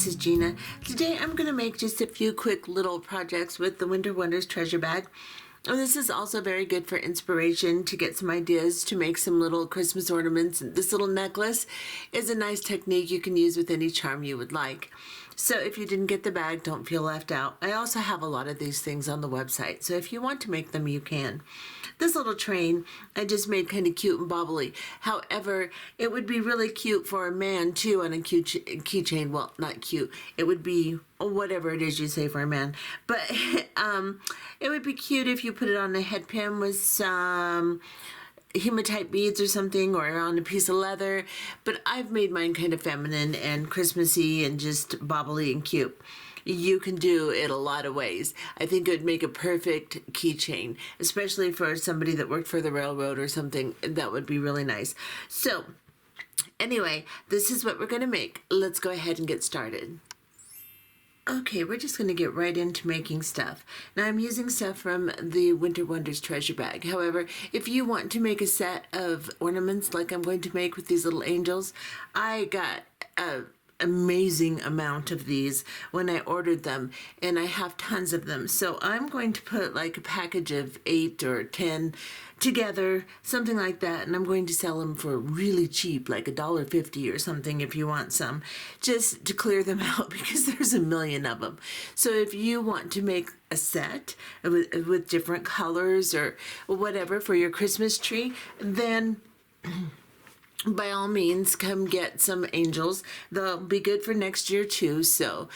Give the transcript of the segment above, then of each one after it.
this is Gina. Today I'm going to make just a few quick little projects with the Winter Wonders treasure bag. And this is also very good for inspiration to get some ideas to make some little Christmas ornaments. This little necklace is a nice technique you can use with any charm you would like. So if you didn't get the bag, don't feel left out. I also have a lot of these things on the website, so if you want to make them, you can. This little train I just made kind of cute and bobbly. However, it would be really cute for a man too on a cute keychain. Well, not cute. It would be whatever it is you say for a man. But it would be cute if you put it on a headpin with some hematite beads or something, or on a piece of leather. But I've made mine kind of feminine and Christmassy and just bobbly and cute. You can do it a lot of ways. I think it would make a perfect keychain, especially for somebody that worked for the railroad or something. That would be really nice. So anyway, this is what we're going to make. Let's go ahead and get started. Okay, we're just going to get right into making stuff. Now I'm using stuff from the Winter Wonders treasure bag. However, if you want to make a set of ornaments like I'm going to make with these little angels, I got a amazing amount of these when I ordered them, and I have tons of them. So I'm going to put like a package of 8 or 10 together, something like that, and I'm going to sell them for really cheap, like $1.50 or something if you want some, just to clear them out because there's a million of them. So if you want to make a set with different colors or whatever for your Christmas tree, then by all means, come get some angels. They'll be good for next year too, so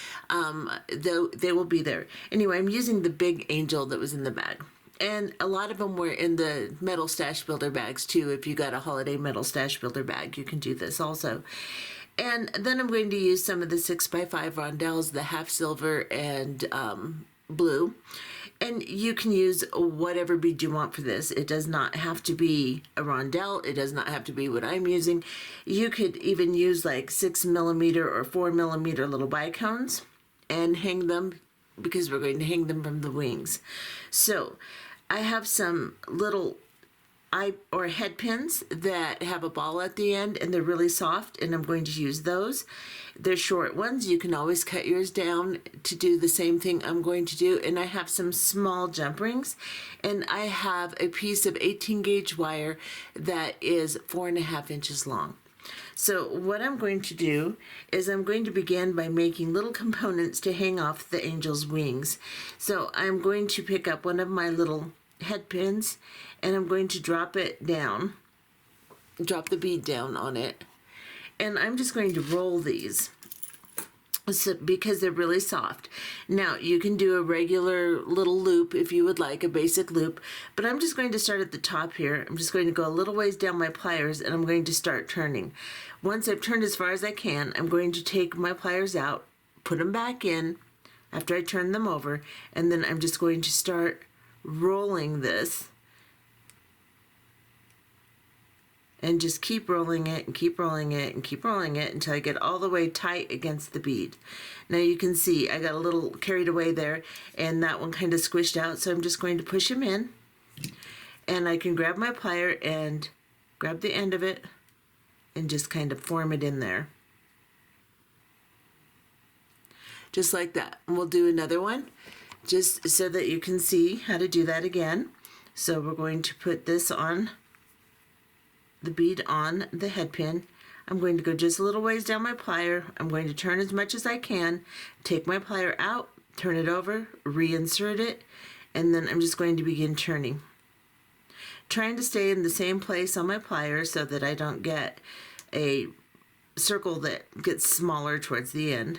they will be there. Anyway, I'm using the big angel that was in the bag. And a lot of them were in the metal stash builder bags too. If you got a holiday metal stash builder bag, you can do this also. And then I'm going to use some of the 6x5 rondelles, the half silver and blue. And you can use whatever bead you want for this. It does not have to be a rondelle. It does not have to be what I'm using. You could even use like 6mm or 4mm little bicones and hang them, because we're going to hang them from the wings. So I have some little head pins that have a ball at the end, and they're really soft, and I'm going to use those. They're short ones. You can always cut yours down to do the same thing I'm going to do. And I have some small jump rings, and I have a piece of 18 gauge wire that is 4.5 inches long. So what I'm going to do is I'm going to begin by making little components to hang off the angel's wings. So I'm going to pick up one of my little head pins, and I'm going to drop it down, drop the bead down on it, and I'm just going to roll these because they're really soft. Now you can do a regular little loop if you would like, a basic loop, but I'm just going to start at the top here. I'm just going to go a little ways down my pliers, and I'm going to start turning. Once I've turned as far as I can, I'm going to take my pliers out, put them back in after I turn them over, and then I'm just going to start rolling this, and just keep rolling it and keep rolling it and keep rolling it until I get all the way tight against the bead. Now you can see I got a little carried away there, and that one kind of squished out, so I'm just going to push him in, and I can grab my plier and grab the end of it and just kind of form it in there. Just like that. And we'll do another one just so that you can see how to do that again. So we're going to put this on, the bead on the head pin. I'm going to go just a little ways down my plier. I'm going to turn as much as I can, take my plier out, turn it over, reinsert it, and then I'm just going to begin turning. Trying to stay in the same place on my pliers so that I don't get a circle that gets smaller towards the end.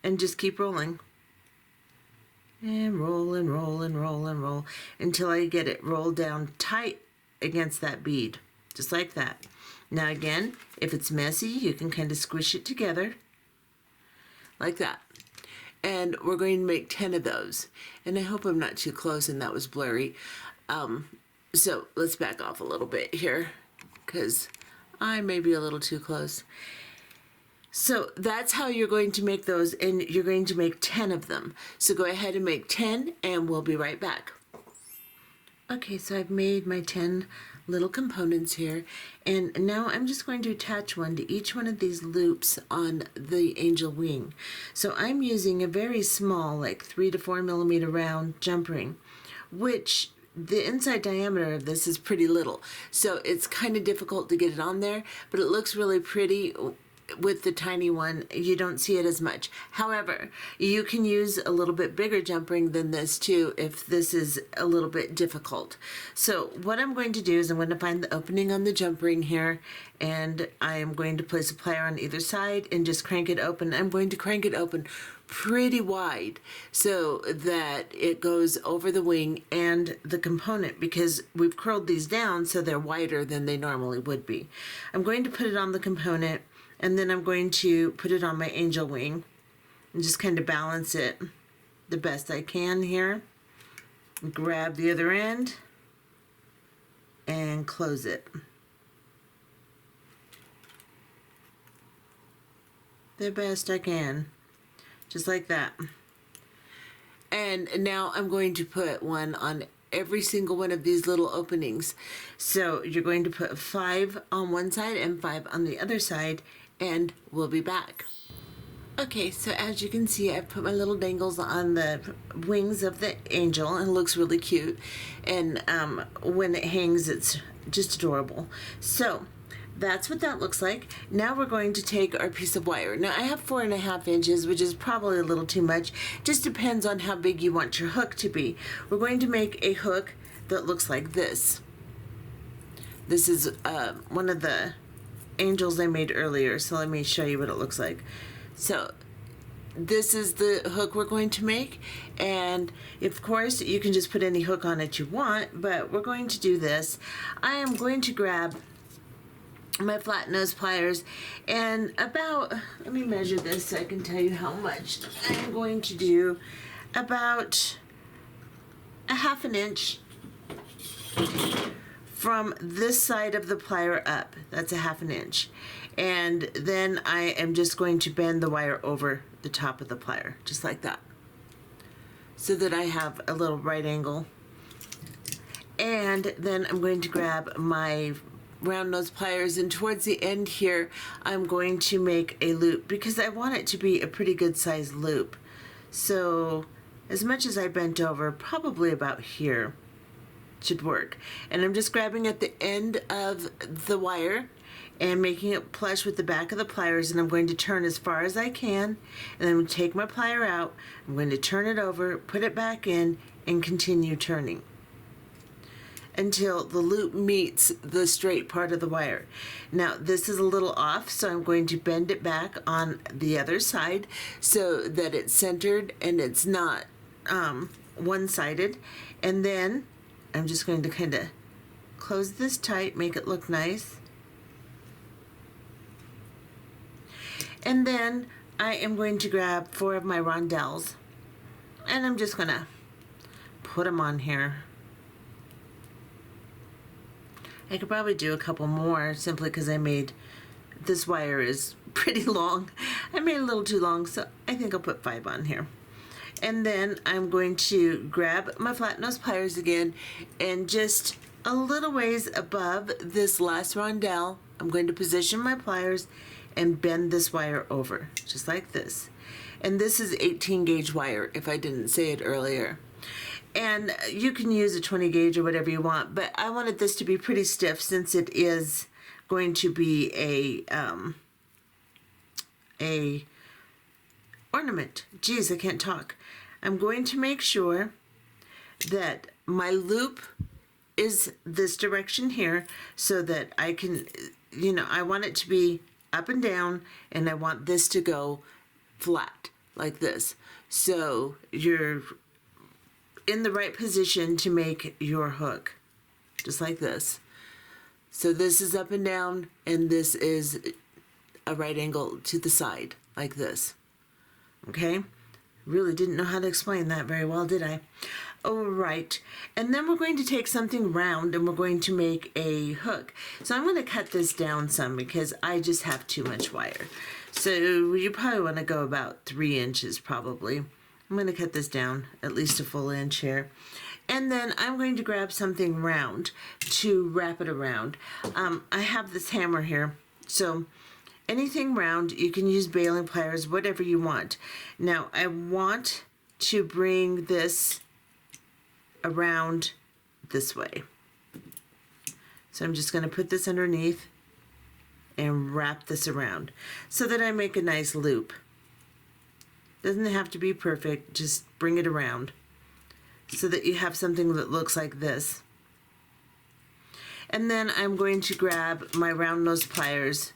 And just keep rolling. And roll and roll and roll and roll until I get it rolled down tight against that bead, just like that. Now again, if it's messy, you can kind of squish it together like that. And we're going to make 10 of those. And I hope I'm not too close and that was blurry. So let's back off a little bit here because I may be a little too close. So that's how you're going to make those, and you're going to make 10 of them. So go ahead and make 10, and we'll be right back. Okay, so I've made my 10 little components here. And now I'm just going to attach one to each one of these loops on the angel wing. So I'm using a very small, like 3 to 4 millimeter round jump ring, which the inside diameter of this is pretty little. So it's kind of difficult to get it on there, but it looks really pretty. With the tiny one, you don't see it as much. However, you can use a little bit bigger jump ring than this too if this is a little bit difficult. So what I'm going to do is I'm going to find the opening on the jump ring here, and I am going to place a plier on either side and just crank it open. I'm going to crank it open pretty wide so that it goes over the wing and the component, because we've curled these down so they're wider than they normally would be. I'm going to put it on the component, and then I'm going to put it on my angel wing and just kind of balance it the best I can here. Grab the other end and close it. The best I can. Just like that. And now I'm going to put one on every single one of these little openings. So you're going to put 5 on one side and 5 on the other side, and we'll be back. Okay, so as you can see, I've put my little dangles on the wings of the angel, and it looks really cute. And when it hangs, it's just adorable. So that's what that looks like. Now we're going to take our piece of wire. Now I have 4.5 inches, which is probably a little too much. Just depends on how big you want your hook to be. We're going to make a hook that looks like this. This is one of the angels I made earlier, so let me show you what it looks like. So this is the hook we're going to make, and of course you can just put any hook on it you want, but we're going to do this. I am going to grab my flat nose pliers, and about, let me measure this so I can tell you how much. I'm going to do about a 1/2 inch from this side of the plier up. That's a 1/2 inch. And then I am just going to bend the wire over the top of the plier, just like that, so that I have a little right angle. And then I'm going to grab my round nose pliers, and towards the end here I'm going to make a loop because I want it to be a pretty good size loop. So as much as I bent over, probably about here should work. And I'm just grabbing at the end of the wire and making it plush with the back of the pliers, and I'm going to turn as far as I can, and then I'm going to take my plier out, I'm going to turn it over, put it back in, and continue turning until the loop meets the straight part of the wire. Now this is a little off, so I'm going to bend it back on the other side so that it's centered and it's not one-sided. And then I'm just going to kind of close this tight, make it look nice. And then I am going to grab 4 of my rondelles, and I'm just gonna put them on here. I could probably do a couple more simply because this wire is pretty long. I made it a little too long, so I think I'll put 5 on here. And then I'm going to grab my flat nose pliers again, and just a little ways above this last rondelle, I'm going to position my pliers and bend this wire over, just like this. And this is 18 gauge wire, if I didn't say it earlier. And you can use a 20 gauge or whatever you want, but I wanted this to be pretty stiff since it is going to be a ornament. Geez, I can't talk. I'm going to make sure that my loop is this direction here so that I can, I want it to be up and down, and I want this to go flat like this. So you're in the right position to make your hook, just like this. So this is up and down, and this is a right angle to the side, like this. Okay? Really didn't know how to explain that very well, did I? All right. And then we're going to take something round, and we're going to make a hook. So I'm going to cut this down some because I just have too much wire. So you probably want to go about 3 inches probably. I'm going to cut this down at least a full inch here. And then I'm going to grab something round to wrap it around. I have this hammer here, so anything round, you can use baling pliers, whatever you want. Now I want to bring this around this way. So I'm just going to put this underneath and wrap this around so that I make a nice loop. Doesn't have to be perfect, just bring it around so that you have something that looks like this. And then I'm going to grab my round nose pliers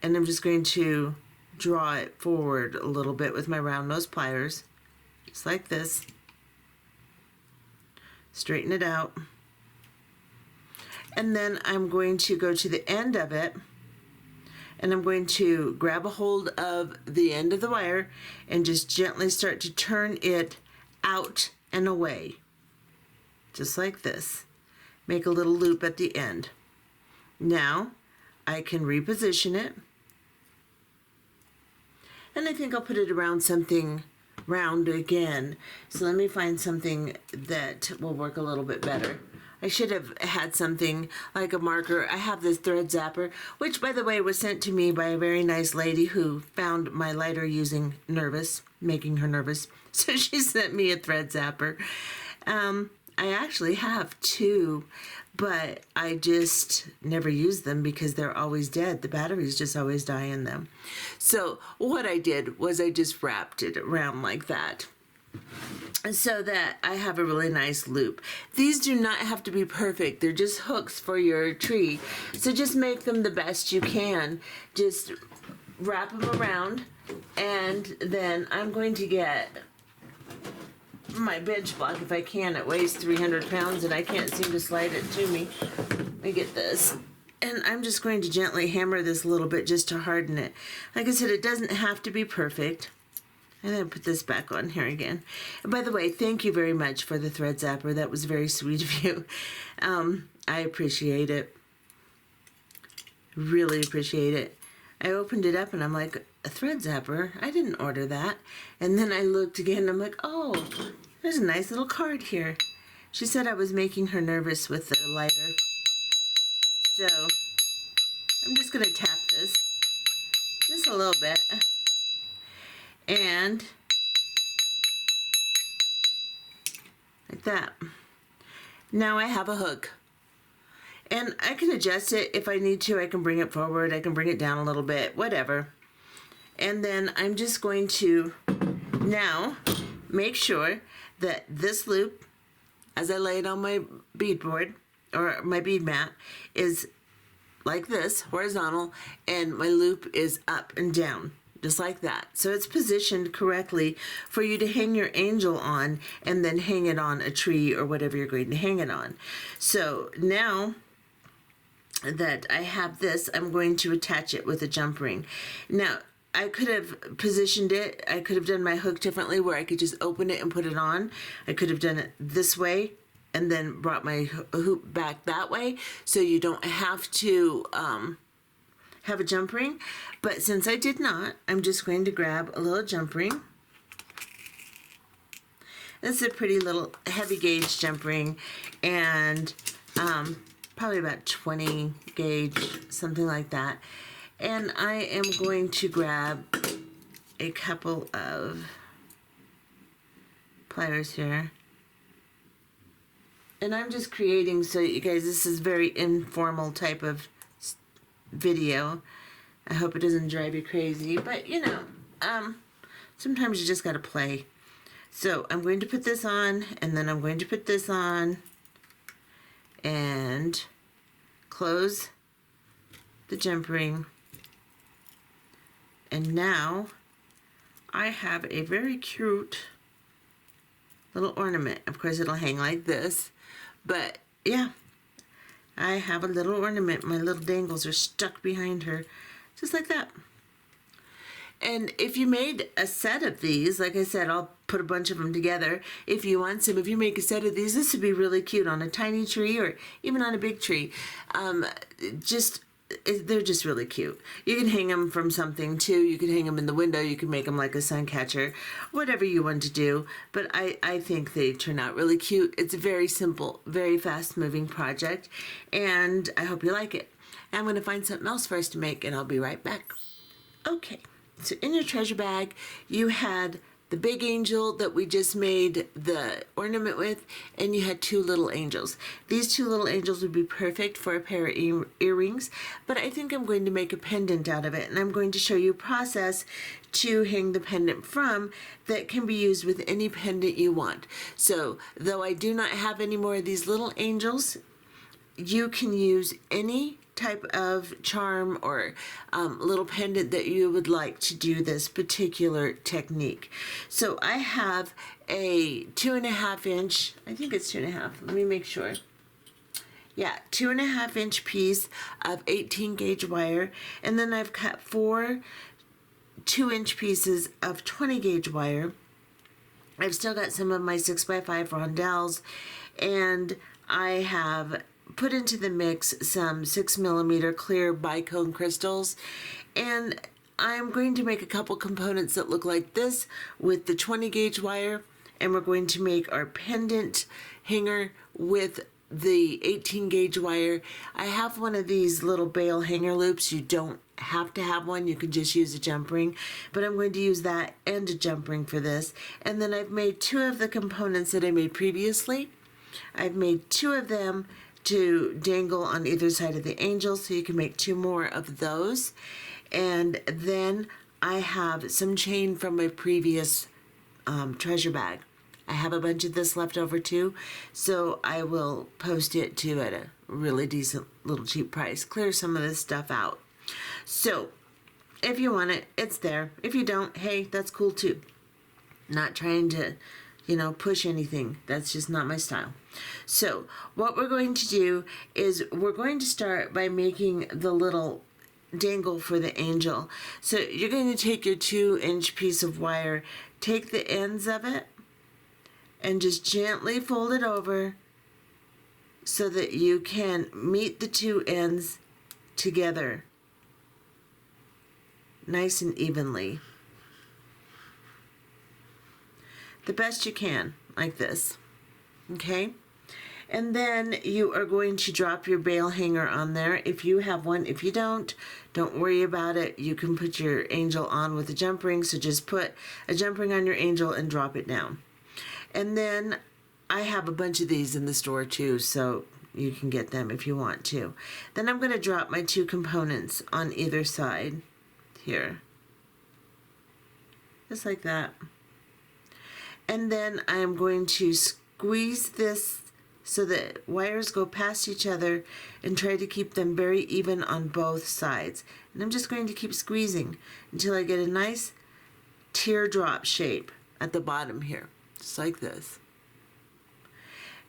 and I'm just going to draw it forward a little bit with my round nose pliers, just like this. Straighten it out. And then I'm going to go to the end of it and I'm going to grab a hold of the end of the wire and just gently start to turn it out and away, just like this. Make a little loop at the end. Now I can reposition it, and I think I'll put it around something round again. So let me find something that will work a little bit better. I should have had something like a marker. I have this thread zapper, which by the way was sent to me by a very nice lady who found my lighter making her nervous. So she sent me a thread zapper. I actually have two, but I just never use them because they're always dead. The batteries just always die in them. So what I did was I just wrapped it around like that, so that I have a really nice loop. These do not have to be perfect. They're just hooks for your tree. So just make them the best you can. Just wrap them around, and then I'm going to get my bench block if I can. It weighs 300 pounds and I can't seem to slide it to me. Let me get this. And I'm just going to gently hammer this a little bit just to harden it. Like I said, it doesn't have to be perfect. And then put this back on here again. And by the way, thank you very much for the thread zapper. That was very sweet of you. I appreciate it. Really appreciate it. I opened it up and I'm like, a thread zapper? I didn't order that. And then I looked again and I'm like, oh, there's a nice little card here. She said I was making her nervous with the lighter. So I'm just going to tap this just a little bit. And like that. Now I have a hook. And I can adjust it if I need to. I can bring it forward. I can bring it down a little bit, whatever. And then I'm just going to now make sure that this loop, as I lay it on my beadboard or my bead mat, is like this, horizontal, and my loop is up and down. Just like that. So it's positioned correctly for you to hang your angel on and then hang it on a tree or whatever you're going to hang it on. So now that I have this, I'm going to attach it with a jump ring. Now, I could have positioned it. I could have done my hook differently where I could just open it and put it on. I could have done it this way and then brought my hoop back that way so you don't have to have a jump ring. But since I did not, I'm just going to grab a little jump ring. This is a pretty little heavy gauge jump ring, and probably about 20 gauge, something like that. And I am going to grab a couple of pliers here. And I'm just creating, so you guys, this is very informal type of video. I hope it doesn't drive you crazy, but you know, sometimes you just gotta play. So I'm going to put this on, and then I'm going to put this on, and close the jump ring. And now I have a very cute little ornament. Of course, it'll hang like this, but yeah, I have a little ornament. My little dangles are stuck behind her, just like that. And if you made a set of these, like I said, I'll put a bunch of them together if you want some. If you make a set of these, this would be really cute on a tiny tree or even on a big tree. Just they're just really cute. You can hang them from something too. You can hang them in the window. You can make them like a sun catcher, whatever you want to do. But I think they turn out really cute. It's a very simple, very fast moving project, and I hope you like it. I'm going to find something else for us to make, and I'll be right back. Okay, so in your treasure bag, you had the big angel that we just made the ornament with, and you had two little angels. These two little angels would be perfect for a pair of earrings, but I think I'm going to make a pendant out of it, and I'm going to show you a process to hang the pendant from that can be used with any pendant you want. So, though I do not have any more of these little angels, you can use any type of charm or little pendant that you would like to do this particular technique. So I have a 2.5 inch, I think it's 2.5, let me make sure. Yeah, 2.5 inch piece of 18 gauge wire, and then I've cut 4 2-inch pieces of 20 gauge wire. I've still got some of my 6x5 rondelles, and I have put into the mix some 6mm clear bicone crystals, and I'm going to make a couple components that look like this with the 20 gauge wire, and we're going to make our pendant hanger with the 18 gauge wire. I have one of these little bail hanger loops. You don't have to have one, you can just use a jump ring, but I'm going to use that and a jump ring for this. And then I've made 2 of the components that I made previously. I've made 2 of them to dangle on either side of the angel, so you can make 2 more of those. And then I have some chain from my previous treasure bag. I have a bunch of this left over too, so I will post it too at a really decent little cheap price. Clear some of this stuff out. So if you want it, it's there. If you don't, hey, that's cool too. Not trying to, push anything. That's just not my style. So what we're going to do is we're going to start by making the little dangle for the angel. So you're going to take your 2-inch piece of wire, take the ends of it, and just gently fold it over so that you can meet the 2 ends together nice and evenly. The best you can, like this. Okay? And then you are going to drop your bail hanger on there if you have one. If you don't worry about it. You can put your angel on with a jump ring, so just put a jump ring on your angel and drop it down. And then I have a bunch of these in the store too, so you can get them if you want to. Then I'm going to drop my 2 components on either side here. Just like that. And then I am going to squeeze this so that wires go past each other and try to keep them very even on both sides. And I'm just going to keep squeezing until I get a nice teardrop shape at the bottom here, just like this.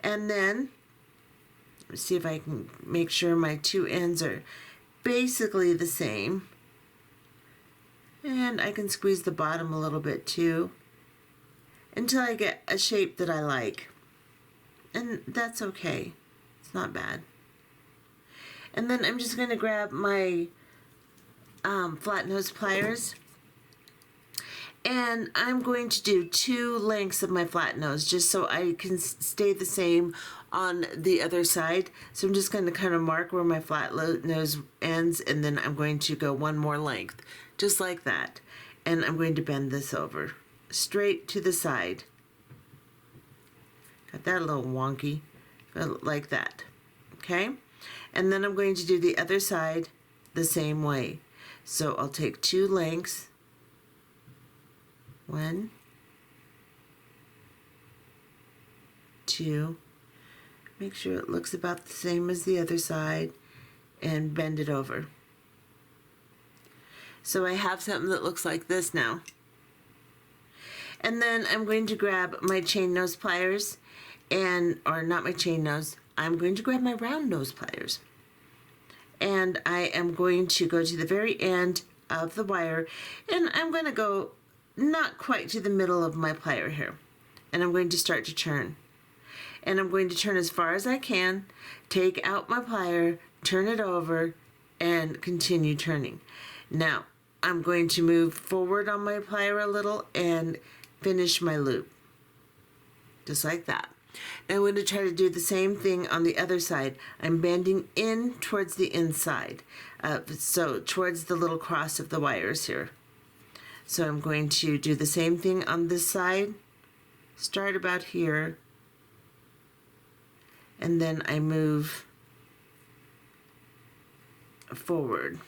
And then, let's see if I can make sure my 2 ends are basically the same. And I can squeeze the bottom a little bit too, until I get a shape that I like. And that's okay. It's not bad. And then I'm just going to grab my flat nose pliers, and I'm going to do 2 lengths of my flat nose just so I can stay the same on the other side. So I'm just going to kind of mark where my flat nose ends, and then I'm going to go 1 more length, just like that. And I'm going to bend this over straight to the side. Got that a little wonky, like that. Okay? And then I'm going to do the other side the same way. So I'll take 2 lengths. 1, 2. Make sure it looks about the same as the other side, and bend it over. So I have something that looks like this now. And then I'm going to grab my chain nose pliers, or not my chain nose, I'm going to grab my round nose pliers. And I am going to go to the very end of the wire, and I'm going to go not quite to the middle of my plier here. And I'm going to start to turn. And I'm going to turn as far as I can, take out my plier, turn it over, and continue turning. Now, I'm going to move forward on my plier a little and finish my loop. Just like that. Now I'm going to try to do the same thing on the other side. I'm bending in towards the inside, so towards the little cross of the wires here. So I'm going to do the same thing on this side, start about here, and then I move forward.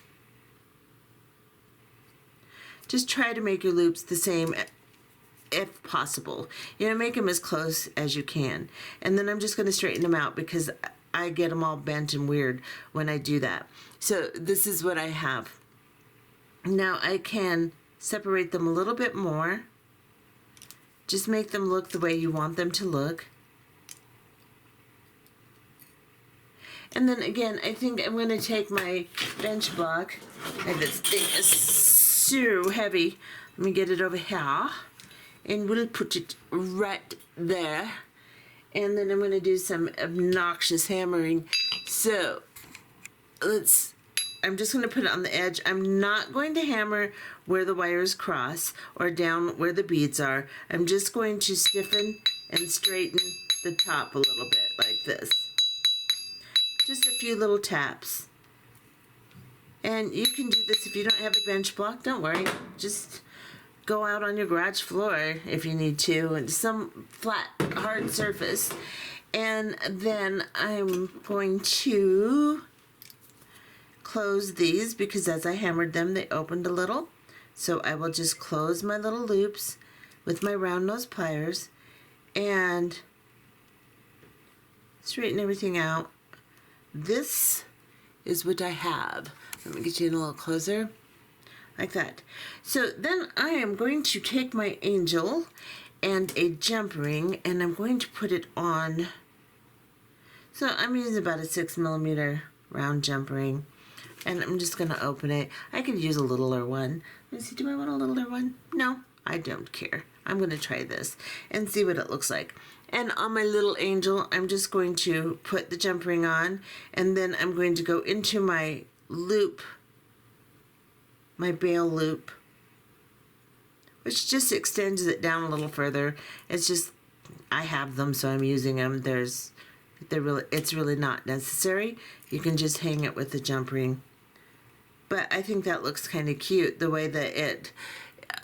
Just try to make your loops the same if possible. You know, make them as close as you can. And then I'm just going to straighten them out because I get them all bent and weird when I do that. So this is what I have. Now I can separate them a little bit more. Just make them look the way you want them to look. And then again, I think I'm going to take my bench block, and this thing is so heavy. Let me get it over here, and we'll put it right there. And then I'm going to do some obnoxious hammering. So I'm just going to put it on the edge. I'm not going to hammer where the wires cross or down where the beads are. I'm just going to stiffen and straighten the top a little bit like this. Just a few little taps. And you can do this if you don't have a bench block. Don't worry. Just go out on your garage floor if you need to, and some flat, hard surface. And then I'm going to close these because as I hammered them, they opened a little. So I will just close my little loops with my round nose pliers and straighten everything out. This is what I have. Let me get you in a little closer, like that. So then I am going to take my angel and a jump ring, and I'm going to put it on. So I'm using about a 6mm round jump ring, and I'm just going to open it. I could use a littler one. Let me see, do I want a littler one? No, I don't care. I'm going to try this and see what it looks like. And on my little angel, I'm just going to put the jump ring on, and then I'm going to go into my loop, my bail loop, which just extends it down a little further. It's just, I have them, so I'm using them. It's really not necessary. You can just hang it with the jump ring. But I think that looks kind of cute, the way that it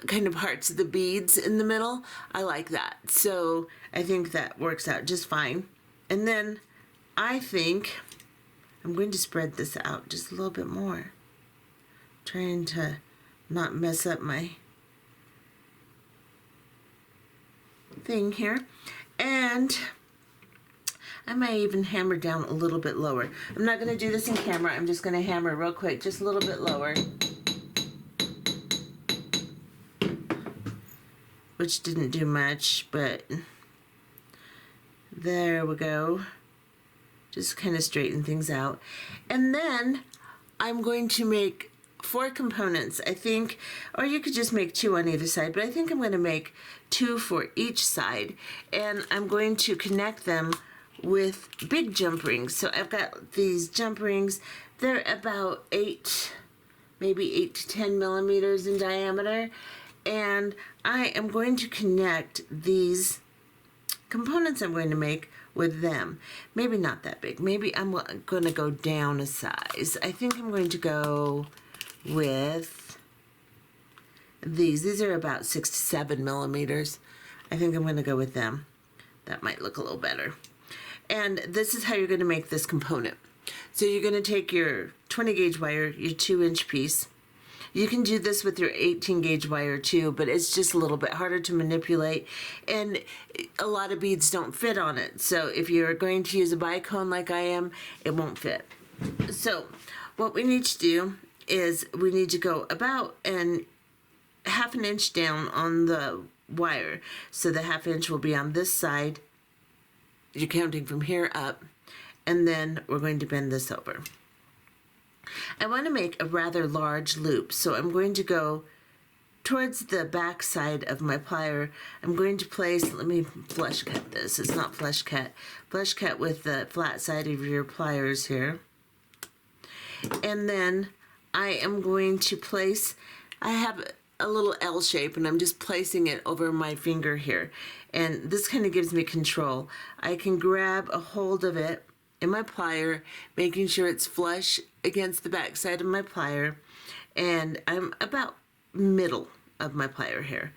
kind of hearts the beads in the middle. I like that. So I think that works out just fine. And then I think I'm going to spread this out just a little bit more, trying to not mess up my thing here. And I may even hammer down a little bit lower. I'm not going to do this in camera. I'm just going to hammer real quick, just a little bit lower, which didn't do much, but there we go. Just kind of straighten things out. And then I'm going to make 4 components, I think, or you could just make 2 on either side, but I think I'm going to make 2 for each side, and I'm going to connect them with big jump rings. So I've got these jump rings. They're about 8, maybe 8 to 10 millimeters in diameter, and I am going to connect these components I'm going to make with them. Maybe not that big. Maybe I'm going to go down a size. I think I'm going to go with these. These are about 6 to 7 millimeters. I think I'm going to go with them. That might look a little better. And this is how you're going to make this component. So you're going to take your 20 gauge wire, your 2-inch piece. You can do this with your 18 gauge wire too, but it's just a little bit harder to manipulate, and a lot of beads don't fit on it. So if you're going to use a bicone like I am, it won't fit. So what we need to do is we need to go about half an inch down on the wire. So the ½ inch will be on this side. You're counting from here up, and then we're going to bend this over. I want to make a rather large loop, so I'm going to go towards the back side of my plier. I'm going to place, let me flush cut this. It's not flush cut. Flush cut with the flat side of your pliers here. And then I am going to place, I have a little L shape and I'm just placing it over my finger here. And this kind of gives me control. I can grab a hold of it in my plier, making sure it's flush against the back side of my plier. And I'm about middle of my plier here.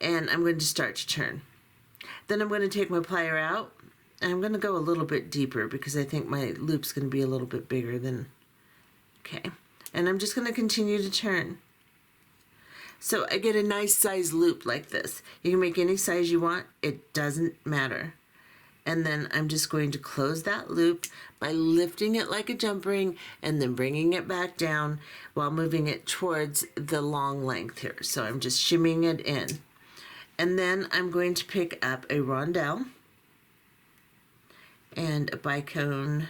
And I'm going to start to turn. Then I'm going to take my plier out. And I'm going to go a little bit deeper because I think my loop's going to be a little bit bigger than, okay. And I'm just going to continue to turn. So I get a nice size loop like this. You can make any size you want. It doesn't matter. And then I'm just going to close that loop by lifting it like a jump ring and then bringing it back down while moving it towards the long length here. So I'm just shimmying it in. And then I'm going to pick up a rondelle and a bicone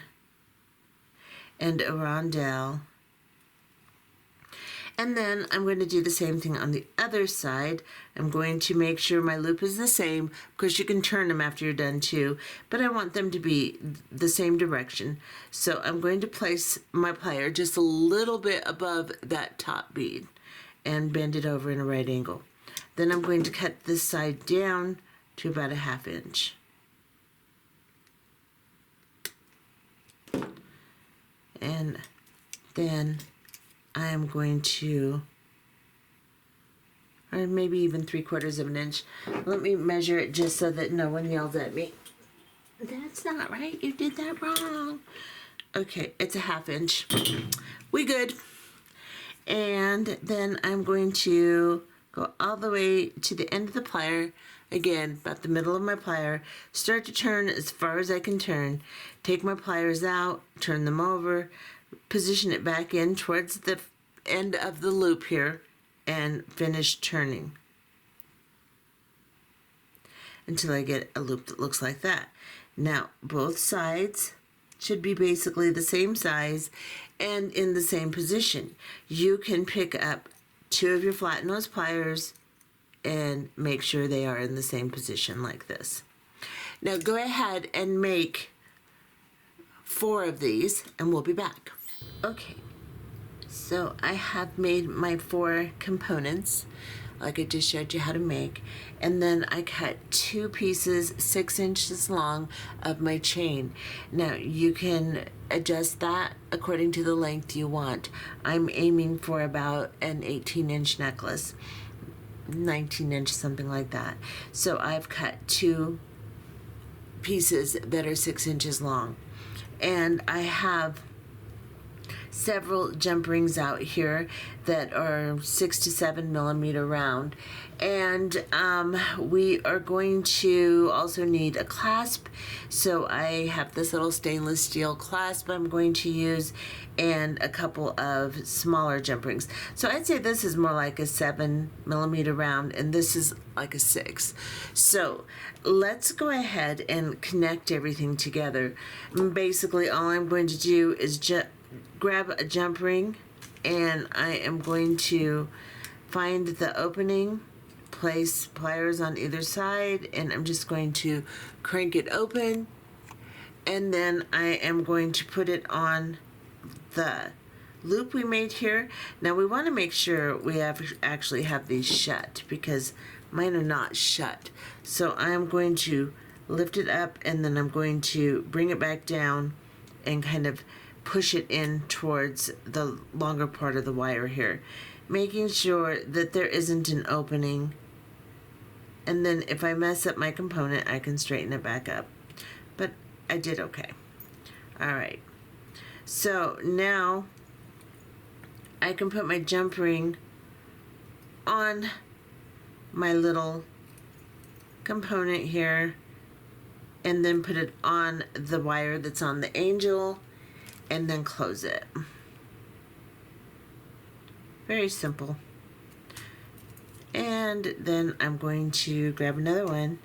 and a rondelle. And then I'm going to do the same thing on the other side. I'm going to make sure my loop is the same, because you can turn them after you're done too, but I want them to be the same direction. So I'm going to place my plier just a little bit above that top bead and bend it over in a right angle. Then I'm going to cut this side down to about 1/2 inch. And then I'm going to, or maybe even 3/4 of an inch. Let me measure it just so that no one yells at me. That's not right, you did that wrong. Okay, it's 1/2 inch. We good. And then I'm going to go all the way to the end of the plier, again, about the middle of my plier, start to turn as far as I can turn, take my pliers out, turn them over, position it back in towards the end of the loop here, and finish turning until I get a loop that looks like that. Now, both sides should be basically the same size and in the same position. You can pick up 2 of your flat nose pliers and make sure they are in the same position like this. Now go ahead and make 4 of these and we'll be back. Okay, so I have made my 4 components like I just showed you how to make, and then I cut 2 pieces 6 inches long of my chain. Now you can adjust that according to the length you want. I'm aiming for about an 18-inch necklace, 19-inch, something like that. So I've cut 2 pieces that are 6 inches long, and I have several jump rings out here that are 6 to 7 millimeter round, and we are going to also need a clasp. So I have this little stainless steel clasp I'm going to use, and a couple of smaller jump rings. So I'd say this is more like a 7 millimeter round and this is like a 6. So let's go ahead and connect everything together. Basically all I'm going to do is just grab a jump ring, and I am going to find the opening, place pliers on either side, and I'm just going to crank it open, and then I am going to put it on the loop we made here. Now we want to make sure we actually have these shut, because mine are not shut. So I'm going to lift it up, and then I'm going to bring it back down and kind of push it in towards the longer part of the wire here, making sure that there isn't an opening. And then if I mess up my component, I can straighten it back up. But I did okay. All right. So now I can put my jump ring on my little component here, and then put it on the wire that's on the angel, and then close it. Very simple. And then I'm going to grab another one.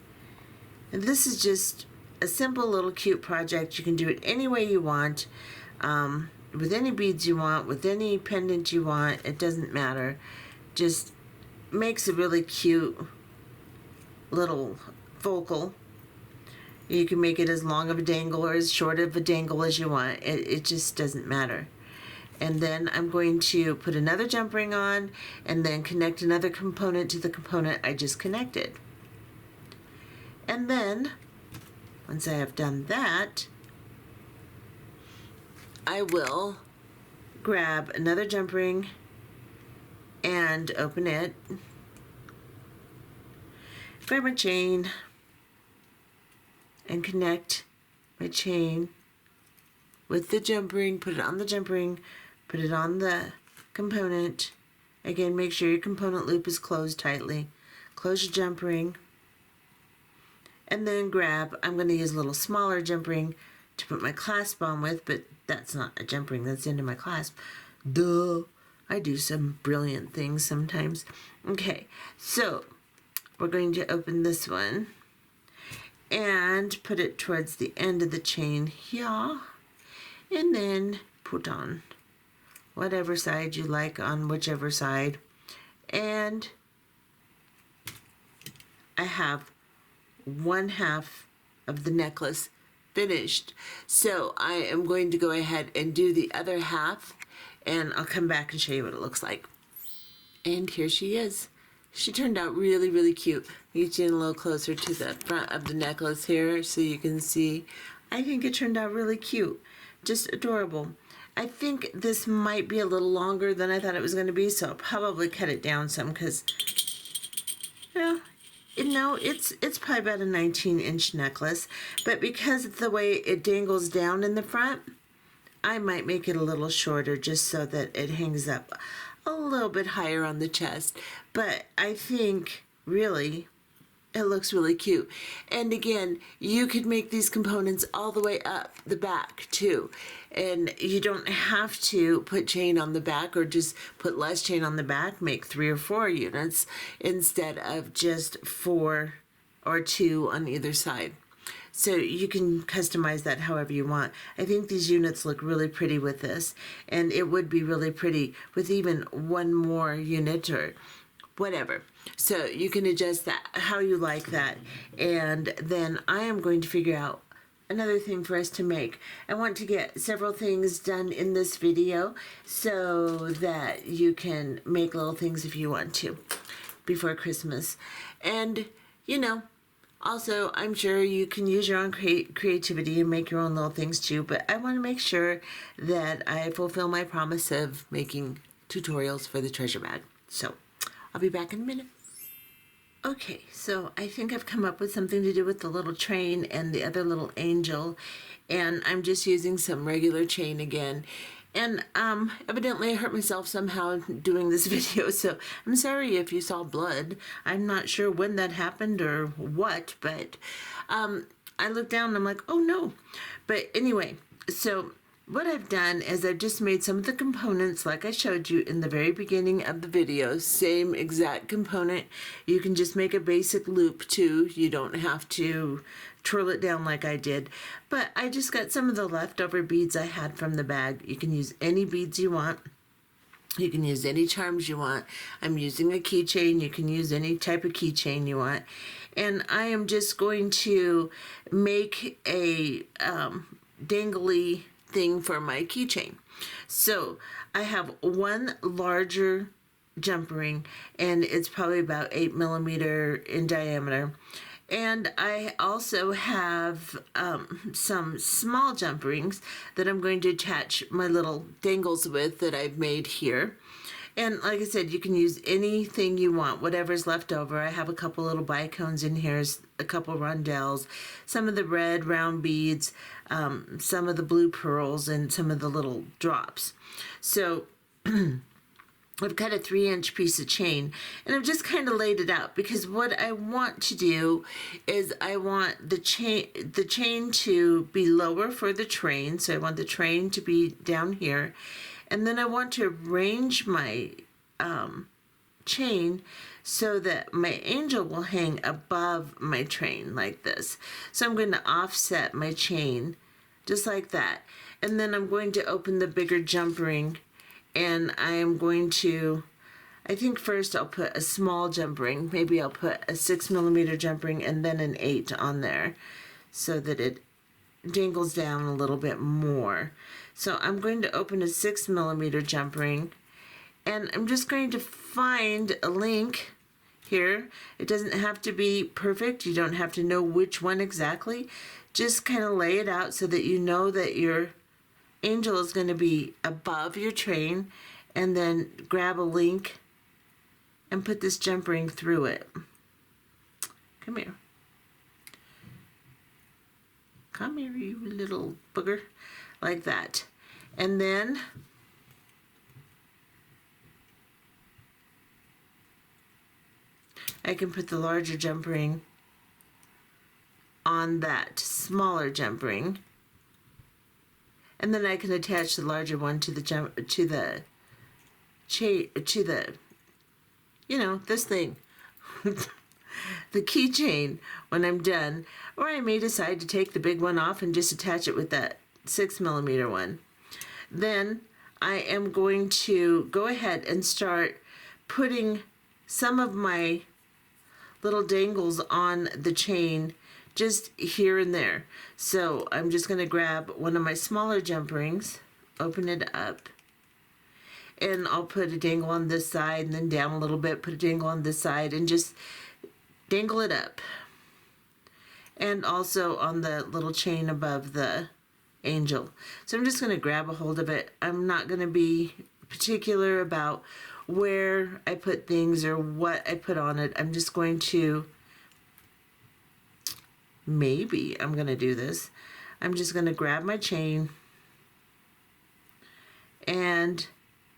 And this is just a simple little cute project. You can do it any way you want, with any beads you want, with any pendant you want. It doesn't matter. Just makes a really cute little focal. You can make it as long of a dangle or as short of a dangle as you want. It just doesn't matter. And then I'm going to put another jump ring on and then connect another component to the component I just connected. And then, once I have done that, I will grab another jump ring and open it. Grab my chain and connect my chain with the jump ring, put it on the jump ring, put it on the component. Again, make sure your component loop is closed tightly. Close your jump ring. And then grab, I'm going to use a little smaller jump ring to put my clasp on with, but that's not a jump ring, that's into my clasp. Duh! I do some brilliant things sometimes. Okay, so we're going to open this one and put it towards the end of the chain here. And then put on whatever side you like on whichever side. And I have one half of the necklace finished. So I am going to go ahead and do the other half, and I'll come back and show you what it looks like. And here she is. She turned out really, really cute. Get you in a little closer to the front of the necklace here so you can see. I think it turned out really cute. Just adorable. I think this might be a little longer than I thought it was going to be, so I'll probably cut it down some because, well, no, it's probably about a 19-inch necklace, but because of the way it dangles down in the front, I might make it a little shorter just so that it hangs up a little bit higher on the chest. But I think, really, it looks really cute. And again, you could make these components all the way up the back too. And you don't have to put chain on the back or just put less chain on the back. Make 3 or 4 units instead of just 4 or 2 on either side. So you can customize that however you want. I think these units look really pretty with this. And it would be really pretty with even one more unit or whatever. So you can adjust that how you like that. And then I am going to figure out another thing for us to make. I want to get several things done in this video so that you can make little things if you want to before Christmas. And, you know, also, I'm sure you can use your own creativity and make your own little things too, but I want to make sure that I fulfill my promise of making tutorials for the treasure bag. So, I'll be back in a minute. Okay, so I think I've come up with something to do with the little train and the other little angel, and I'm just using some regular chain again. And evidently I hurt myself somehow doing this video, so I'm sorry if you saw blood. I'm not sure when that happened or what, but I looked down and I'm like, oh no. But anyway, so what I've done is I've just made some of the components like I showed you in the very beginning of the video. Same exact component. You can just make a basic loop too. You don't have to twirl it down like I did. But I just got some of the leftover beads I had from the bag. You can use any beads you want. You can use any charms you want. I'm using a keychain. You can use any type of keychain you want. And I am just going to make a dangly thing for my keychain. So I have one larger jump ring, and it's probably about 8 millimeter in diameter. And I also have some small jump rings that I'm going to attach my little dangles with that I've made here. And like I said, you can use anything you want, whatever's left over. I have a couple little bicones in here, a couple rondelles, some of the red round beads, some of the blue pearls, and some of the little drops. So I've got a 3-inch piece of chain, and I've just kind of laid it out because what I want to do is I want the chain to be lower for the train. So I want the train to be down here, and then I want to arrange my chain so that my angel will hang above my train like this. So I'm going to offset my chain just like that, and then I'm going to open the bigger jump ring. And I am going to, I think first I'll put a small jump ring. Maybe I'll put a 6 millimeter jump ring and then an 8 on there so that it dangles down a little bit more. So I'm going to open a 6mm jump ring, and I'm just going to find a link here. It doesn't have to be perfect. You don't have to know which one exactly. Just kind of lay it out so that you know that your angel is going to be above your train, and then grab a link and put this jump ring through it. Come here. Come here, you little booger. Like that. And then I can put the larger jump ring on that smaller jump ring, and then I can attach the larger one to the this thing, the keychain when I'm done. Or I may decide to take the big one off and just attach it with that 6mm one. Then I am going to go ahead and start putting some of my little dangles on the chain just here and there. So I'm just going to grab one of my smaller jump rings, open it up, and I'll put a dangle on this side and then down a little bit, put a dangle on this side, and just dangle it up. And also on the little chain above the angel. So I'm just going to grab a hold of it. I'm not going to be particular about where I put things or what I put on it. I'm just going to, maybe I'm going to do this. I'm just going to grab my chain and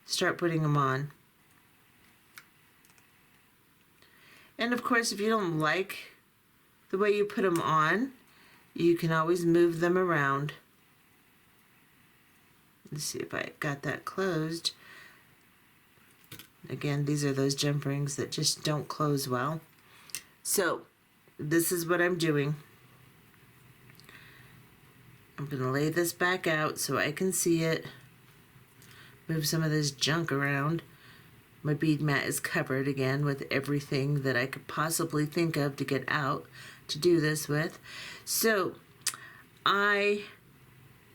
start putting them on. And of course, if you don't like the way you put them on, you can always move them around. Let's see if I got that closed. Again, these are those jump rings that just don't close well. So this is what I'm doing. I'm going to lay this back out so I can see it. Move some of this junk around. My bead mat is covered again with everything that I could possibly think of to get out to do this with. So I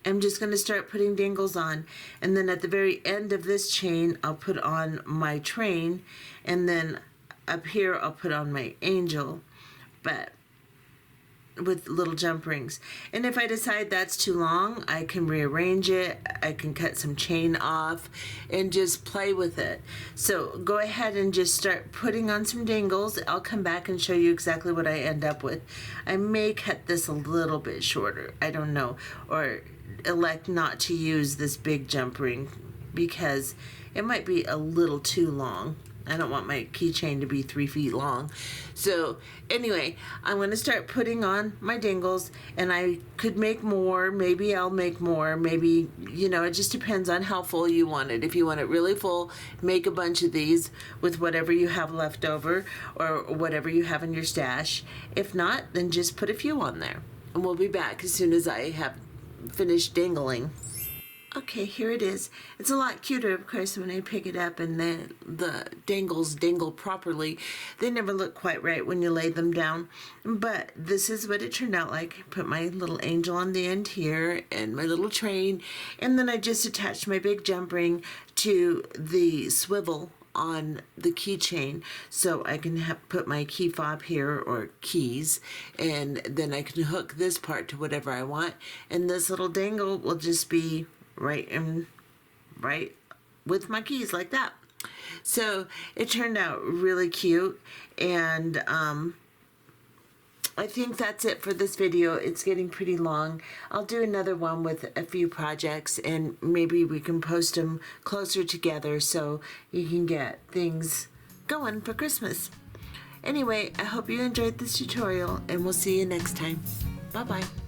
am just going to start putting dangles on, and then at the very end of this chain I'll put on my train, and then up here I'll put on my angel, but with little jump rings. And if I decide that's too long, I can rearrange it. I can cut some chain off and just play with it. So go ahead and just start putting on some dangles. I'll come back and show you exactly what I end up with. I may cut this a little bit shorter, I don't know, or elect not to use this big jump ring because it might be a little too long. I don't want my keychain to be 3 feet long. So anyway, I'm going to start putting on my dangles, and I could make more. Maybe I'll make more. Maybe, it just depends on how full you want it. If you want it really full, make a bunch of these with whatever you have left over or whatever you have in your stash. If not, then just put a few on there. And we'll be back as soon as I have finished dangling. Okay, here it is. It's a lot cuter, of course, when I pick it up and then the dangles dangle properly. They never look quite right when you lay them down, but this is what it turned out like. Put my little angel on the end here and my little train, and then I just attached my big jump ring to the swivel on the keychain, so I can put my key fob here, or keys, and then I can hook this part to whatever I want, and this little dangle will just be right with my keys like that. So it turned out really cute, and I think that's it for this video. It's getting pretty long. I'll do another one with a few projects, and maybe we can post them closer together so you can get things going for Christmas. Anyway, I hope you enjoyed this tutorial, and we'll see you next time. Bye-bye.